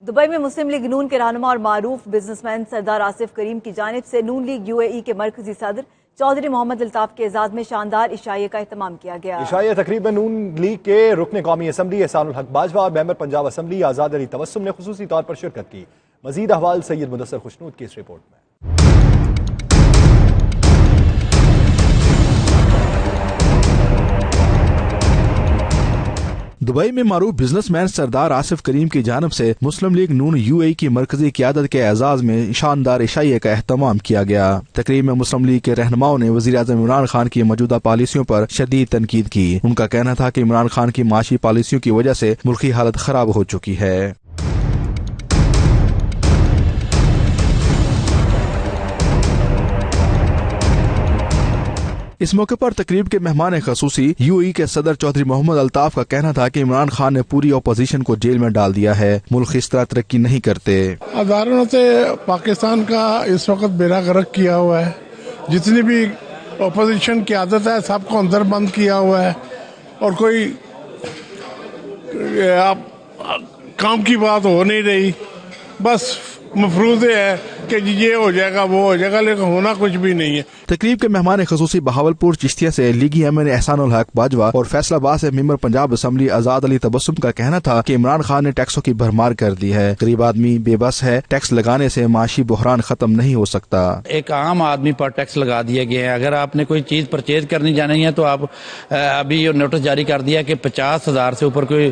Dubai میں مسلم league نون کے رہنما اور معروف بزنس مین سردار آصف کریم کی جانب سے نون لیگ UAE کے مرکزی صدر چودھری محمد الطاف کے اعزاز میں شاندار عشائیہ کا اہتمام کیا گیا۔ عشائیہ تقریب میں نون لیگ کے رکن قومی اسمبلی احسان الحق باجوہ اور ممبر پنجاب اسمبلی آزاد علی تبسم نے خصوصی طور پر شرکت کی۔ مزید احوال سید مدثر خوشنود کی اس رپورٹ میں۔ دبئی میں معروف بزنس مین سردار آصف کریم کی جانب سے مسلم لیگ نون UAE کی مرکزی قیادت کے اعزاز میں شاندار عشائیہ کا اہتمام کیا گیا۔ تقریب میں مسلم لیگ کے رہنماؤں نے وزیر اعظم عمران خان کی موجودہ پالیسیوں پر شدید تنقید کی۔ ان کا کہنا تھا کہ عمران خان کی معاشی پالیسیوں کی وجہ سے ملکی حالت خراب ہو چکی ہے۔ اس موقع پر تقریب کے مہمان خصوصی UAE کے صدر چودھری محمد الطاف کا کہنا تھا کہ عمران خان نے پوری اپوزیشن کو جیل میں ڈال دیا ہے، ملک اس طرح ترقی نہیں کرتے۔ اداروں سے پاکستان کا اس وقت بیڑا غرق کیا ہوا ہے، جتنی بھی اپوزیشن کی عادت ہے سب کو اندر بند کیا ہوا ہے، اور کوئی کام کی بات ہو نہیں رہی، بس مفروضے ہے کہ یہ ہو جائے گا وہ ہو جائے گا، لیکن ہونا کچھ بھی نہیں ہے۔ تقریب کے مہمان خصوصی بہاولپور چشتیہ سے لیگی MN احسان الحق باجوہ اور فیصل آباد سے ممبر پنجاب اسمبلی آزاد علی تبسم کا کہنا تھا کہ عمران خان نے ٹیکسوں کی بھرمار کر دی ہے، غریب آدمی بے بس ہے، ٹیکس لگانے سے معاشی بحران ختم نہیں ہو سکتا۔ ایک عام آدمی پر ٹیکس لگا دیا گیا ہے، اگر آپ نے کوئی چیز پرچیز کرنی جانی ہے تو آپ ابھی یہ نوٹس جاری کر دیا کہ 50,000 سے اوپر کوئی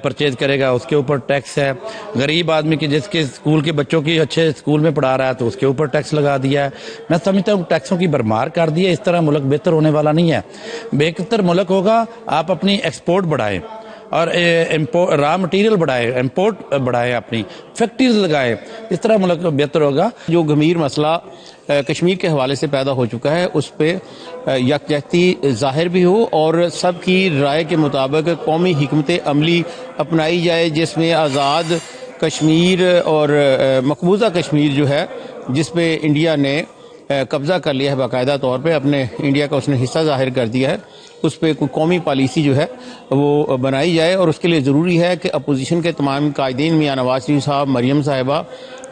پرچیز کرے گا اس کے اوپر ٹیکس ہے۔ غریب آدمی کی جس کے اسکول کے بچوں کی اچھے اسکول میں پڑھا رہا ہے تو اس کے اوپر ٹیکس لگا دیا ہے۔ میں سمجھتا ہوں ٹیکسوں کی بھرمار کر دی ہے، اس طرح ملک بہتر ہونے والا نہیں ہے۔ بہتر ملک ہوگا آپ اپنی ایکسپورٹ بڑھائیں اور را مٹیریل بڑھائے، امپورٹ بڑھائے، اپنی فیکٹریز لگائے، اس طرح ملک بہتر ہوگا۔ جو گمبھیر مسئلہ کشمیر کے حوالے سے پیدا ہو چکا ہے اس پہ یکجہتی ظاہر بھی ہو اور سب کی رائے کے مطابق قومی حکمت عملی اپنائی جائے، جس میں آزاد کشمیر اور مقبوضہ کشمیر جو ہے جس پہ انڈیا نے قبضہ کر لیا ہے باقاعدہ طور پہ، اپنے انڈیا کا اس نے حصہ ظاہر کر دیا ہے، اس پہ کوئی قومی پالیسی جو ہے وہ بنائی جائے، اور اس کے لیے ضروری ہے کہ اپوزیشن کے تمام قائدین میاں نواز شریف صاحب، مریم صاحبہ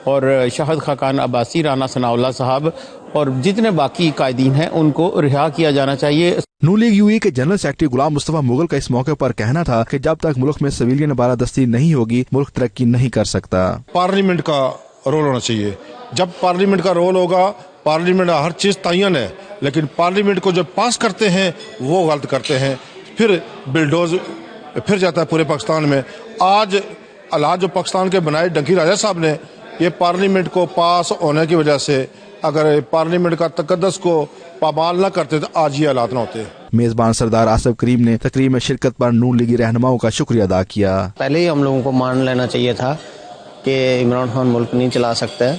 اور شاہد خاقان عباسی، رانا ثناء اللہ صاحب اور جتنے باقی قائدین ہیں ان کو رہا کیا جانا چاہیے۔ نون لیگ UAE کے جنرل سیکرٹری غلام مصطفیٰ مغل کا اس موقع پر کہنا تھا کہ جب تک ملک میں سویلین بالادستی نہیں ہوگی ملک ترقی نہیں کر سکتا۔ پارلیمنٹ کا رول ہونا چاہیے، جب پارلیمنٹ کا رول ہوگا، پارلیمنٹ ہر چیز تعین ہے، لیکن پارلیمنٹ کو جب پاس کرتے ہیں وہ غلط کرتے ہیں، پھر بلڈوز پھر جاتا ہے پورے پاکستان میں۔ آج حالات جو پاکستان کے بنائے ڈنکی راجہ صاحب نے، یہ پارلیمنٹ کو پاس ہونے کی وجہ سے، اگر پارلیمنٹ کا تقدس کو پامال نہ کرتے تو آج یہ حالات نہ ہوتے۔ میزبان سردار آصف کریم نے تقریب میں شرکت پر نون لیگی رہنماؤں کا شکریہ ادا کیا۔ پہلے ہی ہم لوگوں کو مان لینا چاہیے تھا کہ عمران خان ملک نہیں چلا سکتا ہے،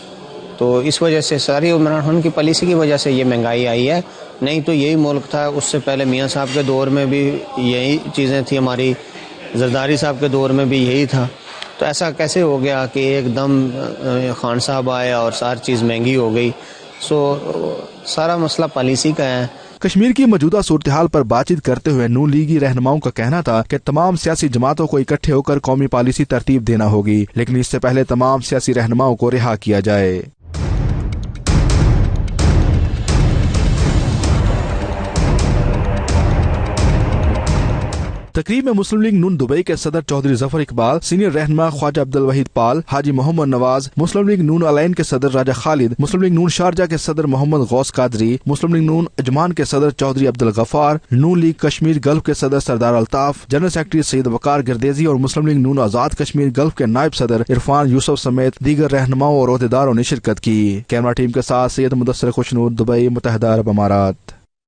تو اس وجہ سے ساری عمران خان کی پالیسی کی وجہ سے یہ مہنگائی آئی ہے، نہیں تو یہی ملک تھا۔ اس سے پہلے میاں صاحب کے دور میں بھی یہی چیزیں تھیں، ہماری زرداری صاحب کے دور میں بھی یہی تھا، تو ایسا کیسے ہو گیا کہ ایک دم خان صاحب آئے اور ساری چیز مہنگی ہو گئی؟ سارا مسئلہ پالیسی کا ہے۔ کشمیر کی موجودہ صورتحال پر بات چیت کرتے ہوئے نون لیگی رہنماؤں کا کہنا تھا کہ تمام سیاسی جماعتوں کو اکٹھے ہو کر قومی پالیسی ترتیب دینا ہوگی، لیکن اس سے پہلے تمام سیاسی رہنماؤں کو رہا کیا جائے۔ تقریب میں مسلم لیگ نون دبئی کے صدر چودھری ظفر اقبال، سینئر رہنما خواجہ عبد الوحید پال، حاجی محمد نواز، مسلم لیگ نون الائن کے صدر راجہ خالد، مسلم لیگ نون شارجہ کے صدر محمد غوث قادری، مسلم لیگ نون اجمان کے صدر چودھری عبد الغفار، نون لیگ کشمیر گلف کے صدر سردار الطاف، جنرل سیکرٹری سید وقار گردیزی اور مسلم لیگ نون آزاد کشمیر گلف کے نائب صدر عرفان یوسف سمیت دیگر رہنماؤں اور عہدیداروں نے شرکت کی۔ کیمرہ ٹیم کے ساتھ سید مدثر خوشنود، دبئی، متحدہ عرب امارات۔